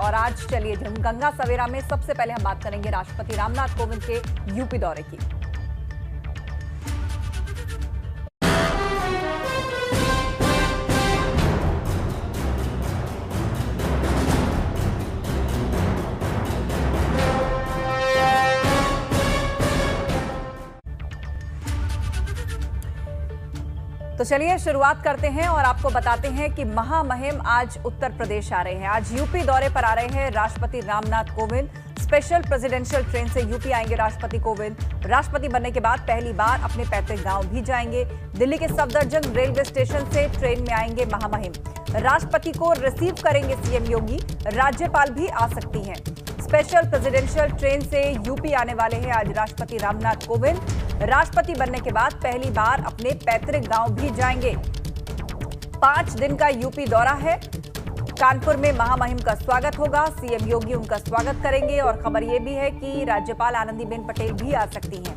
और आज चलिए गंगा सवेरा में सबसे पहले हम बात करेंगे राष्ट्रपति रामनाथ कोविंद के यूपी दौरे की। तो चलिए शुरुआत करते हैं और आपको बताते हैं कि महामहिम आज उत्तर प्रदेश आ रहे हैं। आज यूपी दौरे पर आ रहे हैं राष्ट्रपति Ramnath Kovind. Special presidential train से यूपी आएंगे राष्ट्रपति कोविंद। राष्ट्रपति बनने के बाद पहली बार अपने पैतृक गांव भी जाएंगे। दिल्ली के सफदरजंग रेलवे स्टेशन से ट्रेन में आएंगे महामहिम। राष्ट्रपति को रिसीव करेंगे सीएम योगी। राज्यपाल भी आ सकती हैं। स्पेशल प्रेसिडेंशियल ट्रेन से यूपी आने वाले हैं आज राष्ट्रपति रामनाथ कोविंद। राष्ट्रपति बनने के बाद पहली बार अपने पैतृक गांव भी जाएंगे। 5 दिन का यूपी दौरा है। कानपुर में महामहिम का स्वागत होगा। सीएम योगी उनका स्वागत करेंगे और खबर यह भी है कि राज्यपाल आनंदीबेन पटेल भी आ सकती हैं।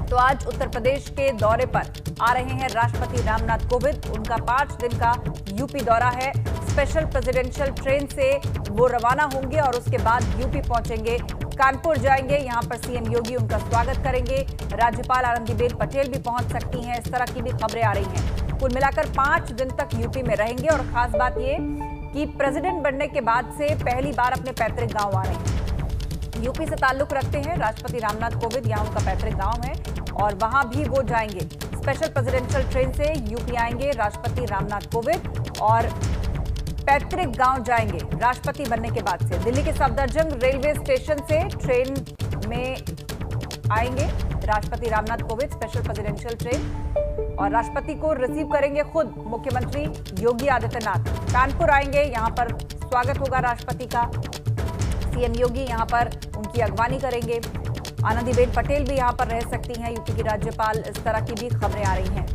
तो आज उत्तर प्रदेश के दौरे पर आ रहे हैं राष्ट्रपति रामनाथ कोविंद। उनका 5 दिन का यूपी दौरा है। स्पेशल प्रेसिडेंशियल ट्रेन से वो रवाना होंगे और उसके बाद यूपी पहुंचेंगे। कानपुर जाएंगे। यहां पर सीएम योगी उनका स्वागत करेंगे। राज्यपाल आनंदीबेन पटेल भी पहुंच सकती हैं। इस तरह की भी खबरें आ रही हैं। कुल मिलाकर 5 दिन तक यूपी में रहेंगे और खास बात ये कि प्रेसिडेंट बनने के बाद से पहली बार अपने पैतृक गांव आ रहे हैं। यूपी से ताल्लुक रखते हैं राष्ट्रपति रामनाथ कोविंद। यहाँ उनका पैतृक गांव है और वहां भी वो जाएंगे। स्पेशल प्रेसिडेंशियल ट्रेन से यूपी आएंगे राष्ट्रपति रामनाथ कोविंद और पैतृक गांव जाएंगे राष्ट्रपति बनने के बाद से। दिल्ली के सफदरजंग रेलवे स्टेशन से ट्रेन में आएंगे राष्ट्रपति Ramnath Kovind. Special presidential train और राष्ट्रपति को रिसीव करेंगे खुद मुख्यमंत्री योगी आदित्यनाथ। कानपुर आएंगे। यहां पर स्वागत होगा राष्ट्रपति का। सीएम योगी यहां पर उनकी अगवानी करेंगे। आनंदीबेन पटेल भी यहां पर रह सकती हैं, यूपी की राज्यपाल। इस तरह की भी खबरें आ रही हैं।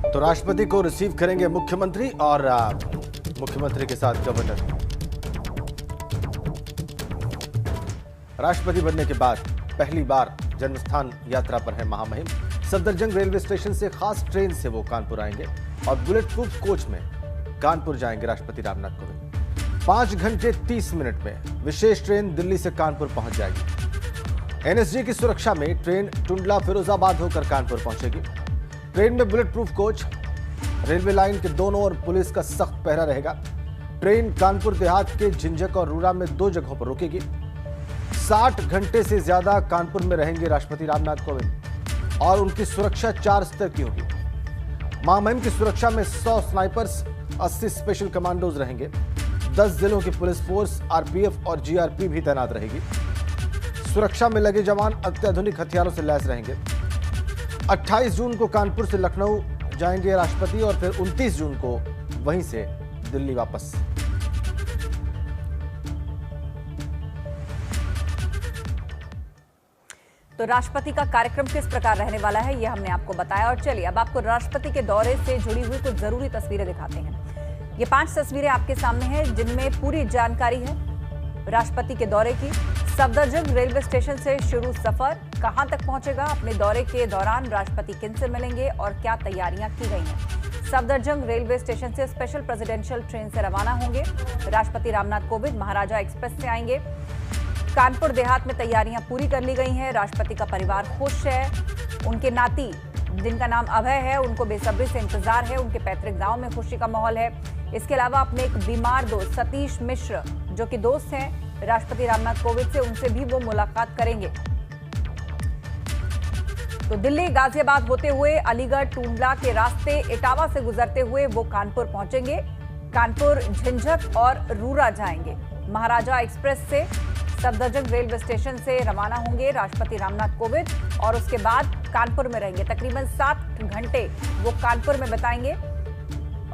तो राष्ट्रपति को रिसीव करेंगे मुख्यमंत्री और मुख्यमंत्री के साथ गवर्नर। राष्ट्रपति बनने के बाद पहली बार जन्मस्थान यात्रा पर है महामहिम। सफदरजंग रेलवे स्टेशन से खास ट्रेन से वो कानपुर आएंगे और बुलेट प्रूफ कोच में कानपुर जाएंगे राष्ट्रपति रामनाथ कोविंद। 5 घंटे 30 मिनट में विशेष ट्रेन दिल्ली से कानपुर पहुंच जाएगी। एनएसजी की सुरक्षा में ट्रेन टुंडला फिरोजाबाद होकर कानपुर पहुंचेगी। ट्रेन में bullet proof coach, railway line के दोनों ओर पुलिस का सख्त पहरा रहेगा। ट्रेन कानपुर देहात के झिंझक और रूरा में 2 जगहों पर रुकेगी। 60 घंटे से ज्यादा कानपुर में रहेंगे राष्ट्रपति रामनाथ कोविंद और उनकी सुरक्षा 4 स्तर की होगी। महामहिम की सुरक्षा में 100 स्नाइपर्स, 80 स्पेशल कमांडोज रहेंगे। 10 जिलों की पुलिस फोर्स, आरपीएफ और जीआरपी भी तैनात रहेगी। सुरक्षा में लगे जवान अत्याधुनिक हथियारों से लैस रहेंगे। 28 जून को कानपुर से लखनऊ जाएंगे राष्ट्रपति और फिर 29 जून को वहीं से दिल्ली वापस। तो राष्ट्रपति का कार्यक्रम किस प्रकार रहने वाला है यह हमने आपको बताया। और चलिए अब आपको राष्ट्रपति के दौरे से जुड़ी हुई कुछ जरूरी तस्वीरें दिखाते हैं। ये 5 तस्वीरें आपके सामने हैं जिनमें पूरी जानकारी है राष्ट्रपति के दौरे की। सफदरजंग रेलवे स्टेशन से शुरू सफर, कहां तक पहुंचेगा, अपने दौरे के दौरान राष्ट्रपति किनसे मिलेंगे और क्या तैयारियां की गई हैं। सफदरजंग रेलवे स्टेशन से स्पेशल प्रेसिडेंशियल ट्रेन से रवाना होंगे राष्ट्रपति रामनाथ कोविंद। महाराजा एक्सप्रेस से आएंगे। कानपुर देहात में तैयारियां पूरी कर ली गई हैं। राष्ट्रपति का परिवार खुश है। उनके नाती जिनका नाम अभय है उनको बेसब्री से इंतजार है। उनके पैतृक गांव में खुशी का माहौल है। इसके अलावा अपने एक बीमार दोस्त सतीश मिश्र जो कि दोस्त हैं राष्ट्रपति रामनाथ कोविंद से, उनसे भी वो मुलाकात करेंगे। तो दिल्ली गाजियाबाद होते हुए अलीगढ़ टूंडला के रास्ते इटावा से गुजरते हुए वो कानपुर पहुंचेंगे। कानपुर झिंझक और रूरा जाएंगे। महाराजा एक्सप्रेस से सफदरजंग रेलवे स्टेशन से रवाना होंगे राष्ट्रपति रामनाथ कोविंद और उसके बाद कानपुर में रहेंगे। तकरीबन 7 घंटे वो कानपुर में बिताएंगे।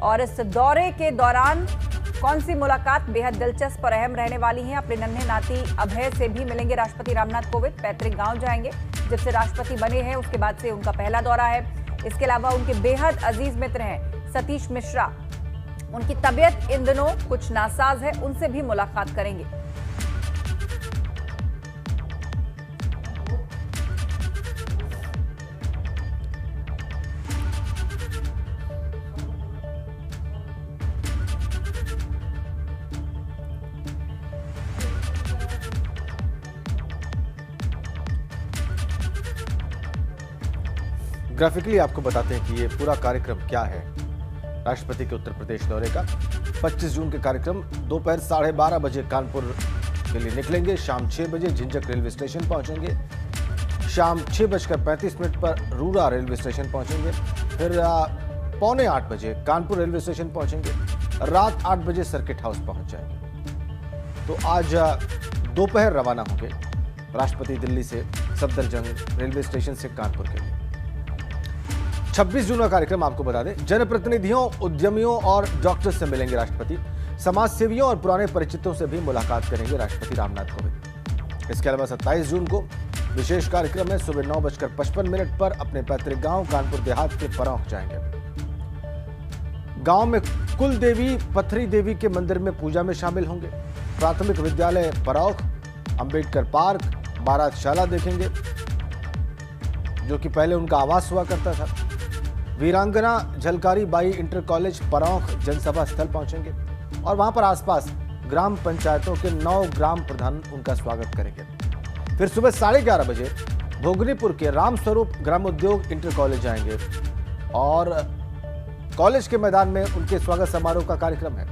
और इस दौरे के दौरान कौन सी मुलाकात बेहद दिलचस्प और अहम रहने वाली है। अपने नन्हे नाती अभय से भी मिलेंगे राष्ट्रपति रामनाथ कोविंद। पैतृक गांव जाएंगे। जब से राष्ट्रपति बने हैं उसके बाद से उनका पहला दौरा है। इसके अलावा उनके बेहद अजीज मित्र हैं सतीश मिश्रा। उनकी तबीयत इन दिनों कुछ नासाज है, उनसे भी मुलाकात करेंगे। ग्राफिकली आपको बताते हैं कि ये पूरा कार्यक्रम क्या है। राष्ट्रपति के उत्तर प्रदेश दौरे का 25 जून के कार्यक्रम दोपहर 12:30 बजे कानपुर के लिए निकलेंगे। शाम 6 बजे झिंझक रेलवे स्टेशन पहुंचेंगे। शाम 6:35 पर रूड़ा रेलवे स्टेशन पहुंचेंगे। फिर 7:45 बजे कानपुर रेलवे स्टेशन पहुंचेंगे। रात 8 बजे सर्किट हाउस पहुंच जाएंगे। तो आज दोपहर रवाना होंगे राष्ट्रपति दिल्ली से सफदरजंग रेलवे स्टेशन से कानपुर के लिए। 26 जून का कार्यक्रम आपको बता दें, जनप्रतिनिधियों, उद्यमियों और डॉक्टर्स से मिलेंगे राष्ट्रपति। समाज सेवियों और पुराने परिचितों से भी मुलाकात करेंगे राष्ट्रपति रामनाथ कोविंद। इसके अलावा 27 जून को विशेष कार्यक्रम है। सुबह 9:55 पर अपने पैतृक गांव कानपुर देहात के परौख जाएंगे। गांव में कुल देवी पथरी देवी के मंदिर में पूजा में शामिल होंगे। प्राथमिक विद्यालय परौख, अंबेडकर पार्क, बारातशाला देखेंगे जो कि पहले उनका आवास हुआ करता था। वीरांगना झलकारी बाई इंटर कॉलेज परौख जनसभा स्थल पहुंचेंगे और वहां पर आसपास ग्राम पंचायतों के 9 ग्राम प्रधान उनका स्वागत करेंगे। फिर सुबह 11:30 बजे भोगनीपुर के रामस्वरूप ग्रामोद्योग इंटर कॉलेज जाएंगे और कॉलेज के मैदान में उनके स्वागत समारोह का कार्यक्रम है।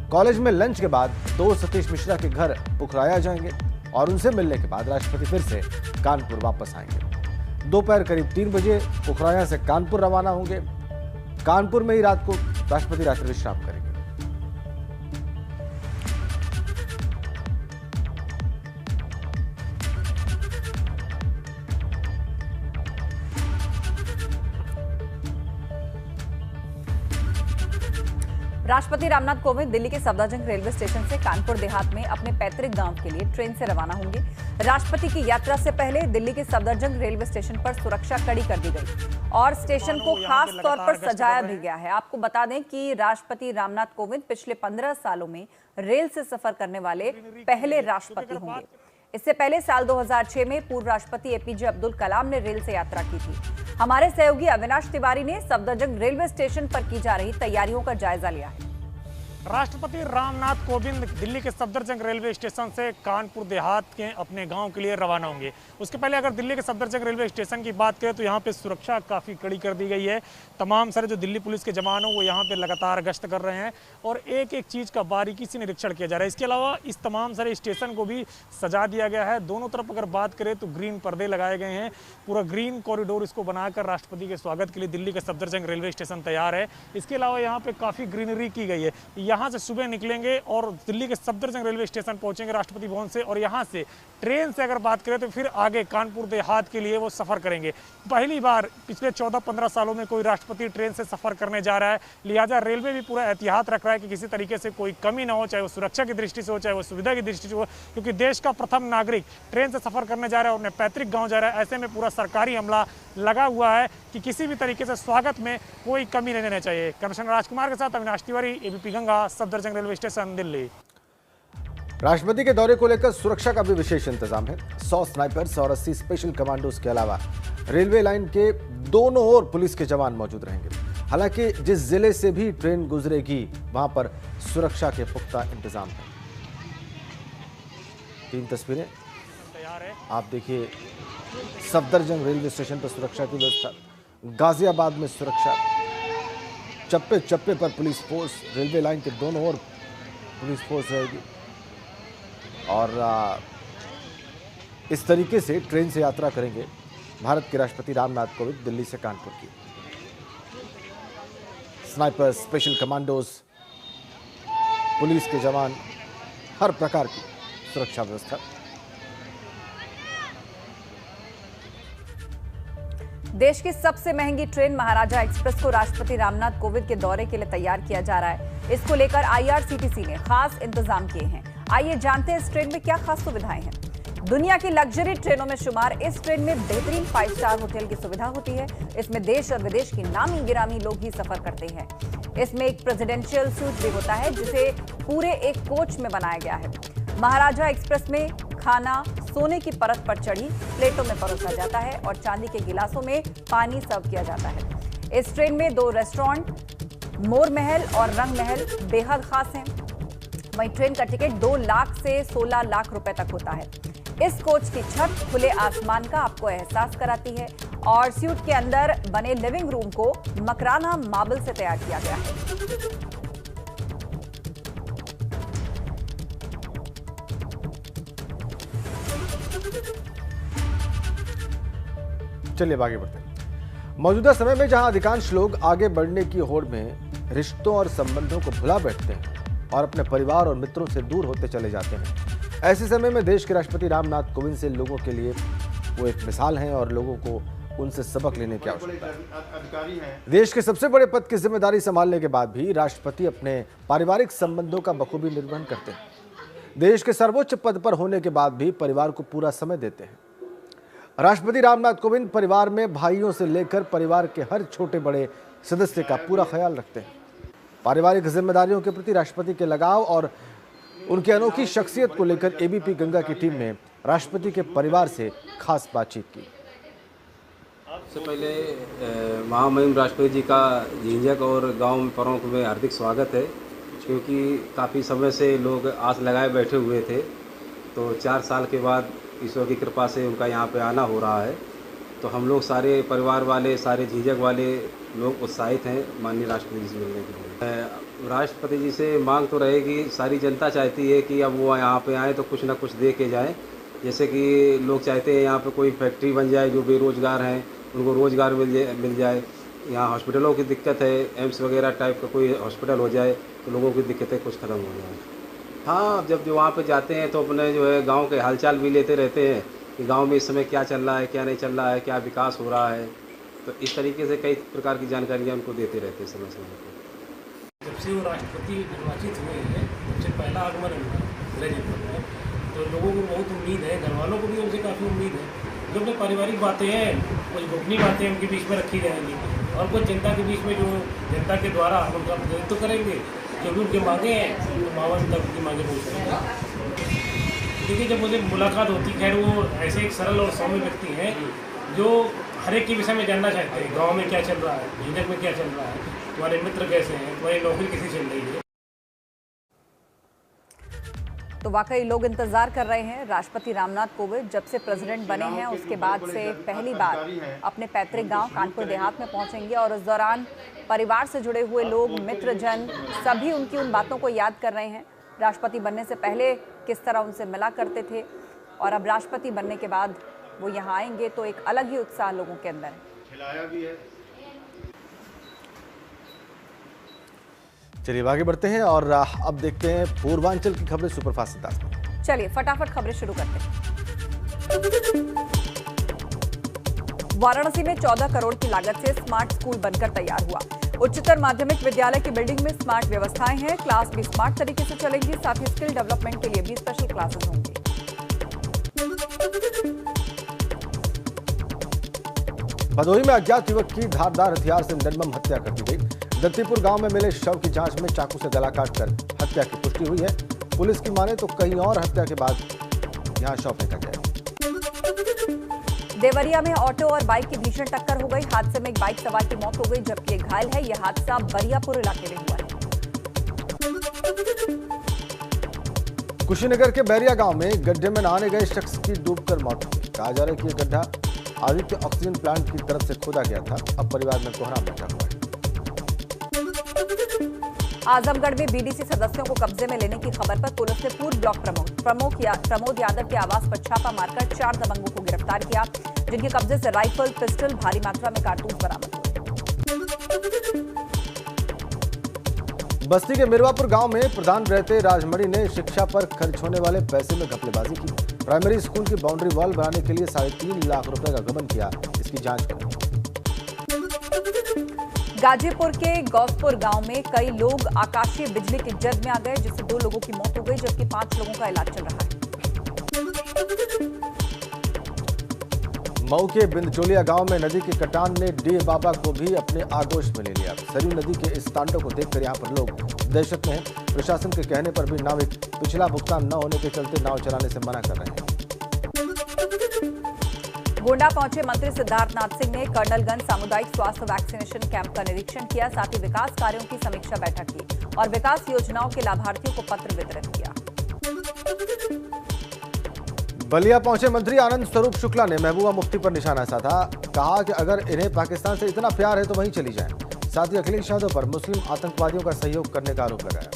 कॉलेज में लंच के बाद 2 सतीश मिश्रा के घर पुखराया जाएंगे और उनसे मिलने के बाद राष्ट्रपति फिर से कानपुर वापस आएंगे। दोपहर करीब 3 बजे पुखराया से कानपुर रवाना होंगे। कानपुर में ही रात को राष्ट्रपति रात्रि विश्राम करेंगे। राष्ट्रपति रामनाथ कोविंद दिल्ली के सफदरजंग रेलवे स्टेशन से कानपुर देहात में अपने पैतृक गांव के लिए ट्रेन से रवाना होंगे। राष्ट्रपति की यात्रा से पहले दिल्ली के सफदरजंग रेलवे स्टेशन पर सुरक्षा कड़ी कर दी गई और स्टेशन को खास तौर पर सजाया भी गया है। आपको बता दें कि राष्ट्रपति रामनाथ कोविंद पिछले 15 सालों में रेल से सफर करने वाले पहले राष्ट्रपति होंगे। इससे पहले साल 2006 में पूर्व राष्ट्रपति एपीजे अब्दुल कलाम ने रेल से यात्रा की थी। हमारे सहयोगी अविनाश तिवारी ने सफदरजंग रेलवे स्टेशन पर की जा रही तैयारियों का जायजा लिया है। राष्ट्रपति रामनाथ कोविंद दिल्ली के सफदरजंग रेलवे स्टेशन से कानपुर देहात के अपने गांव के लिए रवाना होंगे। उसके पहले अगर दिल्ली के सफदरजंग रेलवे स्टेशन की बात करें तो यहां पे सुरक्षा काफ़ी कड़ी कर दी गई है। तमाम सारे जो दिल्ली पुलिस के जवान हो वो यहां पे लगातार गश्त कर रहे हैं और एक एक चीज़ का बारीकी से निरीक्षण किया जा रहा है। इसके अलावा इस तमाम सारे स्टेशन को भी सजा दिया गया है। दोनों तरफ अगर बात करें तो ग्रीन पर्दे लगाए गए हैं। पूरा ग्रीन कॉरिडोर इसको बनाकर राष्ट्रपति के स्वागत के लिए दिल्ली के सफदरजंग रेलवे स्टेशन तैयार है। इसके अलावा यहाँ पे काफ़ी ग्रीनरी की गई है। यहाँ से सुबह निकलेंगे और दिल्ली के सफदरजंग रेलवे स्टेशन पहुंचेंगे राष्ट्रपति भवन से और यहाँ से ट्रेन से अगर बात करें तो फिर आगे कानपुर देहात के लिए वो सफर करेंगे। पहली बार पिछले 14-15 सालों में कोई राष्ट्रपति ट्रेन से सफर करने जा रहा है, लिहाजा रेलवे भी पूरा एहतियात रख रहा है कि किसी तरीके से कोई कमी ना हो, चाहे वो सुरक्षा की दृष्टि से हो, चाहे वो सुविधा की दृष्टि से हो, क्योंकि देश का प्रथम नागरिक ट्रेन से सफर करने जा रहा है और अपने पैतृक गाँव जा रहा है। ऐसे में पूरा सरकारी अमला लगा हुआ है कि किसी भी तरीके से स्वागत में कोई कमी नहीं रहनी चाहिए। कमिश्नर राजकुमार के साथ Avinash Tiwari, ABP Ganga, Safdarjung railway station, Delhi. राष्ट्रपति के दौरे को लेकर सुरक्षा का भी विशेष इंतजाम है। 100 स्नाइपर्स और 80 स्पेशल कमांडोज के अलावा रेलवे लाइन के दोनों ओर पुलिस के जवान मौजूद रहेंगे। हालांकि जिस जिले से भी ट्रेन गुजरेगी वहां पर सुरक्षा के पुख्ता इंतजाम है। 3 तस्वीरें आप देखिए। सफदरजंग रेलवे स्टेशन पर सुरक्षा की व्यवस्था, गाजियाबाद में सुरक्षा, चप्पे चप्पे पर पुलिस फोर्स, रेलवे लाइन के दोनों ओर पुलिस फोर्स रहेगी और इस तरीके से ट्रेन से यात्रा करेंगे भारत के राष्ट्रपति रामनाथ कोविंद दिल्ली से कानपुर की। स्नाइपर्स, स्पेशल कमांडोज, पुलिस के जवान, हर प्रकार की सुरक्षा व्यवस्था। देश की सबसे महंगी ट्रेन महाराजा एक्सप्रेस को राष्ट्रपति रामनाथ कोविंद के दौरे के लिए तैयार किया जा रहा है। इसको लेकर आईआरसीटीसी ने खास इंतजाम किए हैं। आइए जानते हैं इस ट्रेन में क्या खास सुविधाएं हैं। दुनिया की लग्जरी ट्रेनों में शुमार इस ट्रेन में बेहतरीन 5 स्टार होटल की सुविधा होती है। इसमें देश और विदेश की नामी गिरामी लोग ही सफर करते हैं। इसमें एक प्रेसिडेंशियल सूट भी होता है जिसे पूरे एक कोच में बनाया गया है। महाराजा एक्सप्रेस में खाना सोने की परत पर चढ़ी प्लेटों में परोसा जाता है और चांदी के गिलासों में पानी सर्व किया जाता है। इस ट्रेन में 2 रेस्टोरेंट, मोर महल और रंग महल बेहद खास हैं। वहीं ट्रेन का टिकट 2 लाख से 16 लाख रुपए तक होता है। इस कोच की छत खुले आसमान का आपको एहसास कराती है और सूट के अंदर बने लिविंग रूम को मकराना मार्बल से तैयार किया गया है। चलिए आगे बढ़ते हैं। मौजूदा समय में जहां अधिकांश लोग आगे बढ़ने की होड़ में रिश्तों और संबंधों को भुला बैठते हैं और अपने परिवार और मित्रों से दूर होते चले जाते हैं, ऐसे समय में देश के राष्ट्रपति रामनाथ कोविंद से लोगों के लिए वो एक मिसाल हैं और लोगों को उनसे सबक लेने की आवश्यकता है। देश के सबसे बड़े पद की जिम्मेदारी संभालने के बाद भी राष्ट्रपति अपने पारिवारिक संबंधों का बखूबी निर्वहन करते हैं। देश के सर्वोच्च पद पर होने के बाद भी परिवार को पूरा समय देते हैं। राष्ट्रपति रामनाथ कोविंद परिवार में भाइयों से लेकर परिवार के हर छोटे बड़े सदस्य का पूरा ख्याल रखते हैं। पारिवारिक जिम्मेदारियों के प्रति राष्ट्रपति के लगाव और उनकी अनोखी शख्सियत को लेकर एबीपी गंगा की टीम ने राष्ट्रपति के परिवार से खास बातचीत की। सबसे पहले महामहिम राष्ट्रपति जी का झिंझक और गांव में प्रमुख में हार्दिक स्वागत है, क्योंकि काफ़ी समय से लोग आस लगाए बैठे हुए थे। तो 4 साल के बाद ईश्वर की कृपा से उनका यहाँ पे आना हो रहा है। तो हम लोग सारे परिवार वाले, सारे झिंझक वाले लोग उत्साहित हैं माननीय राष्ट्रपति जी से मिलने के लिए। राष्ट्रपति जी से मांग तो रहेगी, सारी जनता चाहती है कि अब वो यहाँ पे आए तो कुछ ना कुछ दे के जाएँ। जैसे कि लोग चाहते हैं यहाँ पे कोई फैक्ट्री बन जाए, जो बेरोजगार हैं उनको रोज़गार मिल जाए। यहाँ हॉस्पिटलों की दिक्कत है, एम्स वगैरह टाइप का कोई हॉस्पिटल हो जाए तो लोगों की दिक्कतें कुछ ख़त्म हो जाए। हाँ, जब जो वहाँ पे जाते हैं तो अपने जो है गांव के हालचाल भी लेते रहते हैं कि गांव में इस समय क्या चल रहा है, क्या नहीं चल रहा है, क्या विकास हो रहा है। तो इस तरीके से कई प्रकार की जानकारियाँ उनको देते रहते हैं समय समय पर। जब से वो राष्ट्रपति निर्वाचित हुए हैं, उनसे पहला आगमन हुआ है, तो लोगों को बहुत उम्मीद है, घर वालों को भी उनसे काफ़ी उम्मीद है। जो अपनी पारिवारिक बातें हैं, कुछ गोपनीय बातें उनके बीच में रखी जाएंगी और कुछ जनता के बीच में जो जनता के द्वारा हम उनका प्रतिनिधित्व करेंगे। जो भी उनके मांगे हैं तो मावन तक की मांगे पूछ करेंगे। देखिए, जब मुझे मुलाकात होती, खैर वो ऐसे एक सरल और सौम्य व्यक्ति हैं जो हर एक के विषय में जानना चाहते हैं। गाँव में क्या चल रहा है, झिंझक में क्या चल रहा है, तुम्हारे मित्र कैसे हैं, तुम्हारी नौकरी कैसी चल रही है। तो वाकई लोग इंतजार कर रहे हैं। राष्ट्रपति रामनाथ कोविंद जब से प्रेसिडेंट बने हैं उसके बाद से पहली बार अपने पैतृक गांव कानपुर देहात में पहुंचेंगे और इस दौरान परिवार से जुड़े हुए लोग, मित्रजन सभी उनकी उन बातों को याद कर रहे हैं। राष्ट्रपति बनने से पहले किस तरह उनसे मिला करते थे और अब राष्ट्रपति बनने के बाद वो यहाँ आएंगे तो एक अलग ही उत्साह लोगों के अंदर है। चलिए आगे बढ़ते हैं और अब देखते हैं पूर्वांचल की खबरें सुपरफास्ट अंदाज में। चलिए फटाफट खबरें शुरू करते हैं। वाराणसी में 14 करोड़ की लागत से स्मार्ट स्कूल बनकर तैयार हुआ। उच्चतर माध्यमिक विद्यालय की बिल्डिंग में स्मार्ट व्यवस्थाएं हैं, क्लास भी स्मार्ट तरीके से चलेंगी, साथ ही स्किल डेवलपमेंट के लिए भी स्पेशल क्लासेस होंगी। भदोही में अज्ञात युवक की धारदार हथियार से निर्मम हत्या कर दी गई। दत्तीपुर गांव में मिले शव की जांच में चाकू से गला काटकर हत्या की पुष्टि हुई है। पुलिस की माने तो कहीं और हत्या के बाद यहां शव फेंका गया। देवरिया में ऑटो और बाइक की भीषण टक्कर हो गई। हादसे में एक बाइक सवार की मौत हो गई जबकि एक घायल है। यह हादसा बरियापुर इलाके में हुआ है। कुशीनगर के बैरिया गांव में गड्ढे में नहाने गए शख्स की डूबकर मौत हो गई। कहा जा रहा है कि यह गड्ढा आदित्य ऑक्सीजन प्लांट की तरफ से खोदा गया था। अब परिवार में कोहराम मचा हुआ है। आजमगढ़ में बीडीसी सदस्यों को कब्जे में लेने की खबर पर पुलिस ने पूर्व ब्लॉक प्रमोद यादव के आवास पर छापा मारकर 4 दबंगों को गिरफ्तार किया, जिनके कब्जे से राइफल, पिस्टल, भारी मात्रा में कारतूस बरामद हुए। बस्ती के मिर्वापुर गांव में प्रधान रहते राजमणि ने शिक्षा पर खर्च होने वाले पैसे में घपलेबाजी की। प्राइमरी स्कूल की बाउंड्री वॉल बनाने के लिए 3.5 लाख रुपए का गबन किया। इसकी जांच करें। गाजीपुर के गौसपुर गांव में कई लोग आकाशीय बिजली की जद में आ गए, जिससे 2 लोगों की मौत हो गई जबकि 5 लोगों का इलाज चल रहा है। मऊ के बिंदचोलिया गांव में नदी की कटान ने डीए बाबा को भी अपने आगोश में ले लिया। सरयू नदी के इस तांडव को देखकर यहां पर लोग दहशत में हैं। प्रशासन के कहने पर भी नाविक पिछला भुगतान न होने के चलते नाव चलाने से मना कर रहे हैं। गोंडा पहुंचे मंत्री सिद्धार्थनाथ सिंह ने कर्नलगंज सामुदायिक स्वास्थ्य वैक्सीनेशन कैंप का निरीक्षण किया, साथ ही विकास कार्यों की समीक्षा बैठक की और विकास योजनाओं के लाभार्थियों को पत्र वितरित किया। बलिया पहुंचे मंत्री आनंद स्वरूप शुक्ला ने महबूबा मुफ्ती पर निशाना साधा। कहा कि अगर इन्हें पाकिस्तान से इतना प्यार है तो वहीं चली जाएं। साथ ही अखिलेश यादव पर मुस्लिम आतंकवादियों का सहयोग करने का आरोप लगाया।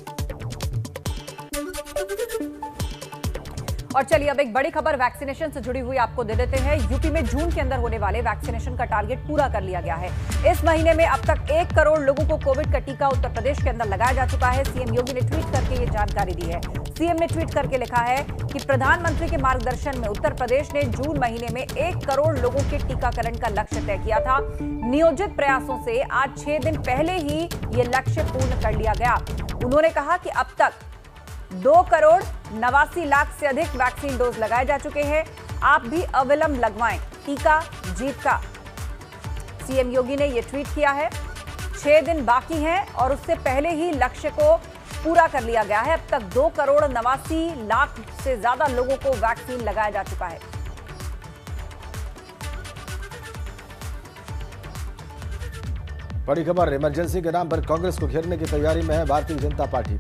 और चलिए अब एक बड़ी खबर वैक्सीनेशन से जुड़ी हुई आपको दे देते हैं। यूपी में जून के अंदर होने वाले वैक्सीनेशन का टारगेट पूरा कर लिया गया है। इस महीने में अब तक 1 करोड़ लोगों को कोविड का टीका उत्तर प्रदेश के अंदर लगाया जा चुका है। सीएम योगी ने ट्वीट करके ये जानकारी दी है। सीएम ने ट्वीट करके लिखा है कि प्रधानमंत्री के मार्गदर्शन में उत्तर प्रदेश ने जून महीने में 1 करोड़ लोगों के टीकाकरण का लक्ष्य तय किया था। नियोजित प्रयासों से आज 6 दिन पहले ही ये लक्ष्य पूर्ण कर लिया गया। उन्होंने कहा कि अब तक 2 करोड़ 89 लाख से अधिक वैक्सीन डोज लगाए जा चुके हैं। आप भी अविलंब लगवाएं, टीका जीत का। सीएम योगी ने यह ट्वीट किया है। 6 दिन बाकी हैं और उससे पहले ही लक्ष्य को पूरा कर लिया गया है। अब तक 2 करोड़ 89 लाख से ज्यादा लोगों को वैक्सीन लगाया जा चुका है। बड़ी खबर, इमरजेंसी के नाम पर कांग्रेस को घेरने की तैयारी में है भारतीय जनता पार्टी।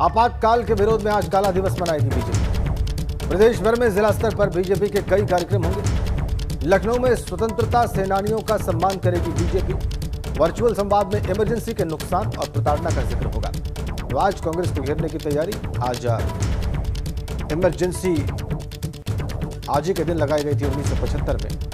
आपातकाल के विरोध में आज काला दिवस मनाएगी बीजेपी। प्रदेश भर में जिला स्तर पर बीजेपी के कई कार्यक्रम होंगे। लखनऊ में स्वतंत्रता सेनानियों का सम्मान करेगी बीजेपी। वर्चुअल संवाद में इमरजेंसी के नुकसान और प्रताड़ना का जिक्र होगा। तो आज कांग्रेस को घेरने की तैयारी। आज इमरजेंसी आज ही के दिन लगाई गई थी 1975 में।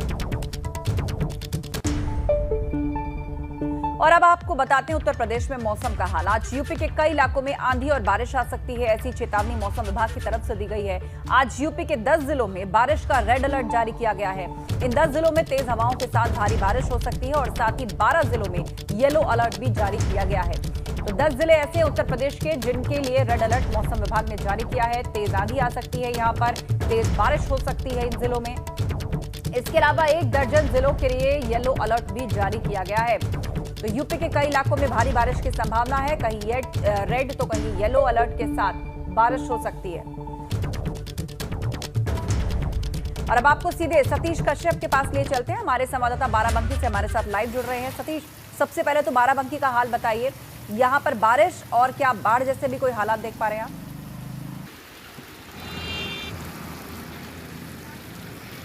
और अब आपको बताते हैं उत्तर प्रदेश में मौसम का हाल। आज यूपी के कई इलाकों में आंधी और बारिश आ सकती है, ऐसी चेतावनी मौसम विभाग की तरफ से दी गई है। आज यूपी के 10 जिलों में बारिश का रेड अलर्ट जारी किया गया है। इन 10 जिलों में तेज हवाओं के साथ भारी बारिश हो सकती है और साथ ही 12 जिलों में येलो अलर्ट भी जारी किया गया है। तो 10 जिले ऐसे हैं उत्तर प्रदेश के जिनके लिए रेड अलर्ट मौसम विभाग ने जारी किया है। तेज आंधी आ सकती है, यहाँ पर तेज बारिश हो सकती है इन जिलों में। इसके अलावा 1 दर्जन जिलों के लिए येलो अलर्ट भी जारी किया गया है। तो यूपी के कई इलाकों में भारी बारिश की संभावना है, कहीं रेड तो कहीं येलो अलर्ट के साथ बारिश हो सकती है। और अब आपको सीधे सतीश कश्यप के पास ले चलते हैं। हमारे संवाददाता बाराबंकी से हमारे साथ लाइव जुड़ रहे हैं। सतीश, सबसे पहले तो बाराबंकी का हाल बताइए। यहाँ पर बारिश और क्या बाढ़ जैसे भी कोई हालात देख पा रहे हैं आप?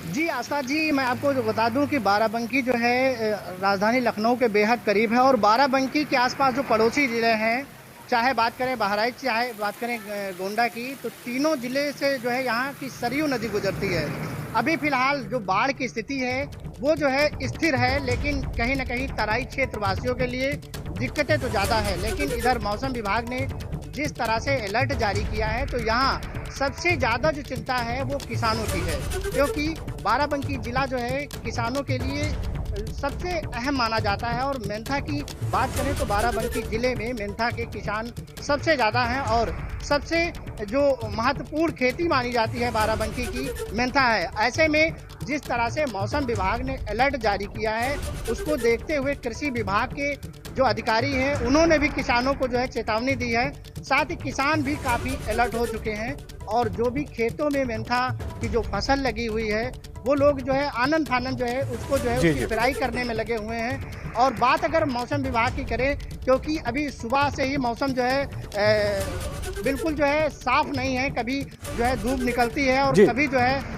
जी आस्था जी, मैं आपको बता दूं कि बाराबंकी जो है राजधानी लखनऊ के बेहद करीब है और बाराबंकी के आसपास जो पड़ोसी ज़िले हैं, चाहे बात करें बहराइच, चाहे बात करें गोंडा की, तो तीनों ज़िले से जो है यहाँ की सरयू नदी गुजरती है। अभी फ़िलहाल जो बाढ़ की स्थिति है वो जो है स्थिर है, लेकिन कहीं ना कहीं तराई क्षेत्र वासियों के लिए दिक्कतें तो ज़्यादा है। लेकिन इधर मौसम विभाग ने जिस तरह से अलर्ट जारी किया है तो यहाँ सबसे ज़्यादा जो चिंता है वो किसानों की है, क्योंकि बाराबंकी जिला जो है किसानों के लिए सबसे अहम माना जाता है। और मेंथा की बात करें तो बाराबंकी जिले में मेंथा के किसान सबसे ज़्यादा हैं और सबसे जो महत्वपूर्ण खेती मानी जाती है बाराबंकी की मेंथा है। ऐसे में जिस तरह से मौसम विभाग ने अलर्ट जारी किया है उसको देखते हुए कृषि विभाग के जो अधिकारी हैं उन्होंने भी किसानों को जो है चेतावनी दी है। साथ ही किसान भी काफ़ी अलर्ट हो चुके हैं और जो भी खेतों में मेंथा की जो फसल लगी हुई है वो लोग जो है आनंद फानंद जो है उसको जो है उसकी पेराई करने में लगे हुए हैं। और बात अगर मौसम विभाग की करें, क्योंकि अभी सुबह से ही मौसम जो है बिल्कुल जो है साफ नहीं है, कभी जो है धूप निकलती है और कभी जो है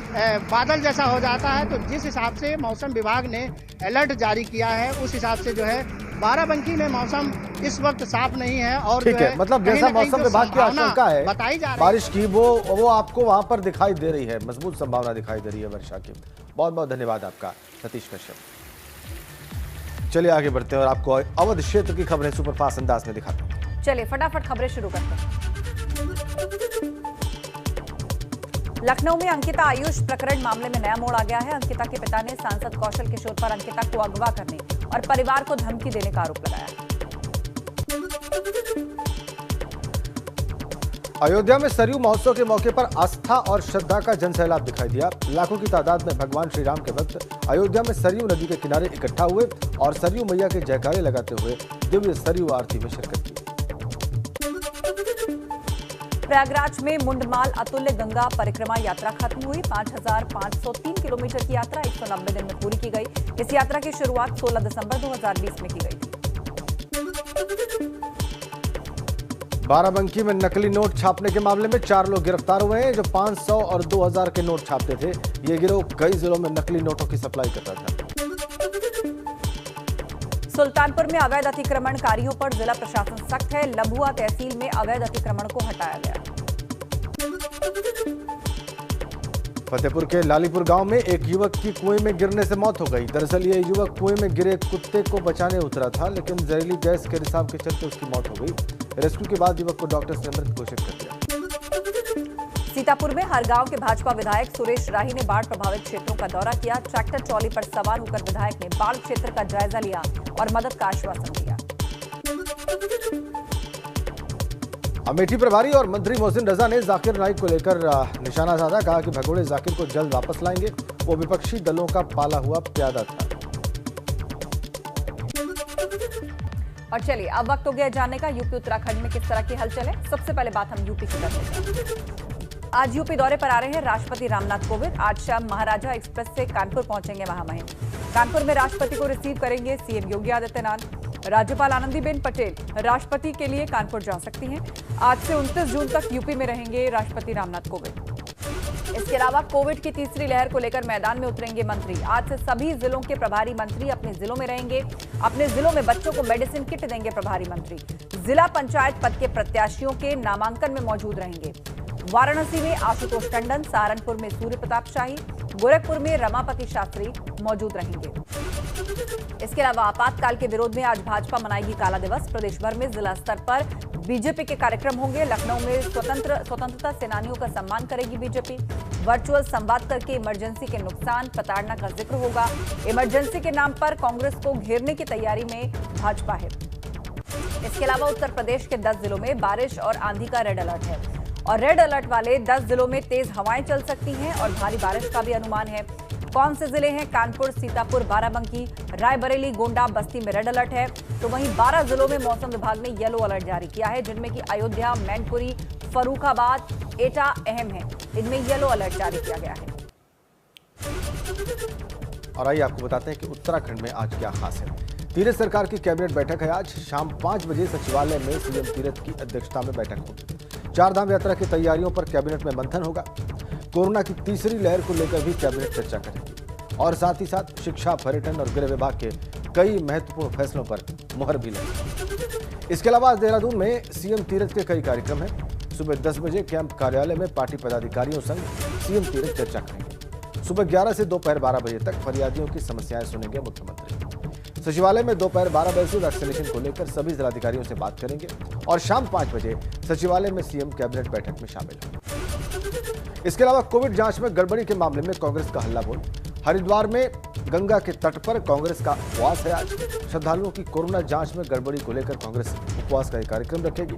बादल जैसा हो जाता है। तो जिस हिसाब से मौसम विभाग ने अलर्ट जारी किया है उस हिसाब से जो है बाराबंकी में मौसम इस वक्त साफ नहीं है। और ठीक है, मतलब जैसा मौसम विभाग की आशंका है बताई जा रही बारिश की, वो आपको वहां पर दिखाई दे रही है, मजबूत संभावना दिखाई दे रही है वर्षा की। बहुत बहुत धन्यवाद आपका सतीश कश्यप। चलिए आगे बढ़ते हैं और आपको अवध क्षेत्र की खबरें सुपरफास्ट अंदाज में दिखाते हैं। चलिए फटाफट खबरें शुरू करते हैं। लखनऊ में अंकिता आयुष प्रकरण मामले में नया मोड़ आ गया है। अंकिता के पिता ने सांसद कौशल किशोर पर अंकिता को अगवा करने और परिवार को धमकी देने का आरोप लगाया। अयोध्या में सरयू महोत्सव के मौके पर आस्था और श्रद्धा का जनसैलाब दिखाई दिया। लाखों की तादाद में भगवान श्री राम के भक्त अयोध्या में सरयू नदी के किनारे इकट्ठा हुए और सरयू मैया के जयकारे लगाते हुए दिव्य सरयू आरती में शिरकत की। प्रयागराज में मुंडमाल अतुल्य गंगा परिक्रमा यात्रा खत्म हुई। 5,503 किलोमीटर की यात्रा 190 दिन में पूरी की गई। इस यात्रा की शुरुआत 16 दिसंबर 2020 में की गई थी। बाराबंकी में नकली नोट छापने के मामले में 4 लोग गिरफ्तार हुए हैं जो 500 और 2000 के नोट छापते थे। ये गिरोह कई जिलों में नकली नोटों की सप्लाई करता था। सुल्तानपुर में अवैध अतिक्रमणकारियों पर जिला प्रशासन सख्त है। लभुआ तहसील में अवैध अतिक्रमण को हटाया गया। फतेहपुर के लालीपुर गांव में एक युवक की कुएं में गिरने से मौत हो गई। दरअसल ये युवक कुएं में गिरे कुत्ते को बचाने उतरा था, लेकिन जहरीली गैस के रिसाव के चलते उसकी मौत हो गई। रेस्क्यू के बाद युवक को डॉक्टर्स ने मृत घोषित कर दिया। सीतापुर में हर गांव के भाजपा विधायक सुरेश राही ने बाढ़ प्रभावित क्षेत्रों का दौरा किया। ट्रैक्टर ट्रॉली पर सवार होकर विधायक ने बाढ़ क्षेत्र का जायजा लिया और मदद का आश्वासन दिया। अमेठी प्रभारी और मंत्री मोहसिन रजा ने जाकिर नाइक को लेकर निशाना साधा। कहा कि भगोड़े जाकिर को जल्द वापस लाएंगे, वो विपक्षी दलों का पाला हुआ प्यादा था। और चलिए अब वक्त हो गया जानने का यूपी उत्तराखंड में किस तरह की हलचल है। सबसे पहले बात हम यूपी की करते हैं। आज यूपी दौरे पर आ रहे हैं राष्ट्रपति रामनाथ कोविंद। आज शाम महाराजा एक्सप्रेस से कानपुर पहुंचेंगे महामहिम। कानपुर में राष्ट्रपति को रिसीव करेंगे सीएम योगी आदित्यनाथ। राज्यपाल आनंदीबेन पटेल राष्ट्रपति के लिए कानपुर जा सकती हैं। आज से 29 जून तक यूपी में रहेंगे राष्ट्रपति रामनाथ कोविंद। इसके अलावा कोविड की तीसरी लहर को लेकर मैदान में उतरेंगे मंत्री। आज से सभी जिलों के प्रभारी मंत्री अपने जिलों में रहेंगे। अपने जिलों में बच्चों को मेडिसिन किट देंगे प्रभारी मंत्री। जिला पंचायत पद के प्रत्याशियों के नामांकन में मौजूद रहेंगे। वाराणसी में आशुतोष टंडन, सहारनपुर में सूर्य प्रताप शाही, गोरखपुर में रमापति शास्त्री मौजूद रहेंगे। इसके अलावा आपातकाल के विरोध में आज भाजपा मनाएगी काला दिवस। प्रदेश भर में जिला स्तर पर बीजेपी के कार्यक्रम होंगे। लखनऊ में स्वतंत्रता सेनानियों का सम्मान करेगी बीजेपी। वर्चुअल संवाद करके इमरजेंसी के नुकसान प्रताड़ना का जिक्र होगा। इमरजेंसी के नाम पर कांग्रेस को घेरने की तैयारी में भाजपा है। इसके अलावा उत्तर प्रदेश के 10 जिलों में बारिश और आंधी का रेड अलर्ट है और रेड अलर्ट वाले 10 जिलों में तेज हवाएं चल सकती हैं और भारी बारिश का भी अनुमान है। कौन से जिले हैं? कानपुर, सीतापुर, बाराबंकी, रायबरेली, गोंडा, बस्ती में रेड अलर्ट है, तो वहीं 12 जिलों में मौसम विभाग ने येलो अलर्ट जारी किया है, जिनमें कि अयोध्या, मैनपुरी, फर्रुखाबाद, एटा अहम है। इनमें येलो अलर्ट जारी किया गया है। और आइए आपको बताते हैं कि उत्तराखंड में आज क्या खास है। तीरथ सरकार की कैबिनेट बैठक है। आज शाम 5 बजे सचिवालय में सीएम तीरथ की अध्यक्षता में बैठक होगी। 4 धाम यात्रा की तैयारियों पर कैबिनेट में मंथन होगा। कोरोना की तीसरी लहर को लेकर भी कैबिनेट चर्चा करेगी और साथ ही साथ शिक्षा, पर्यटन और गृह विभाग के कई महत्वपूर्ण फैसलों पर मुहर भी लगेगी। इसके अलावा आज देहरादून में सीएम तीरथ के कई कार्यक्रम हैं। सुबह 10 बजे कैंप कार्यालय में पार्टी पदाधिकारियों संग सीएम तीरथ चर्चा करेंगे। सुबह 11 से दोपहर 12 बजे तक फरियादियों की समस्याएं सुनेंगे मुख्यमंत्री। सचिवालय में दोपहर 12 बजे से वैक्सीनेशन को लेकर सभी जिलाधिकारियों से बात करेंगे और शाम 5 बजे सचिवालय में सीएम कैबिनेट बैठक में शामिल होंगे। इसके अलावा कोविड जांच में गड़बड़ी के मामले में कांग्रेस का हल्ला बोल। हरिद्वार में गंगा के तट पर कांग्रेस का उपवास है। आज श्रद्धालुओं की कोरोना जांच में गड़बड़ी को लेकर कांग्रेस उपवास का कार्यक्रम रखेगी।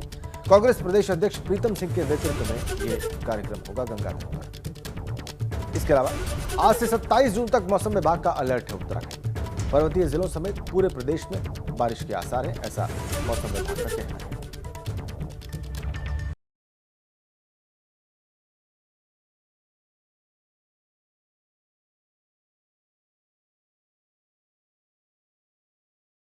कांग्रेस प्रदेश अध्यक्ष प्रीतम सिंह के नेतृत्व में ये कार्यक्रम होगा गंगा तट पर। इसके अलावा आज से 27 जून तक मौसम विभाग का अलर्ट है। उत्तराखंड में पर्वतीय जिलों समेत पूरे प्रदेश में बारिश के आसार है, ऐसा मौसम विभाग का कहना है।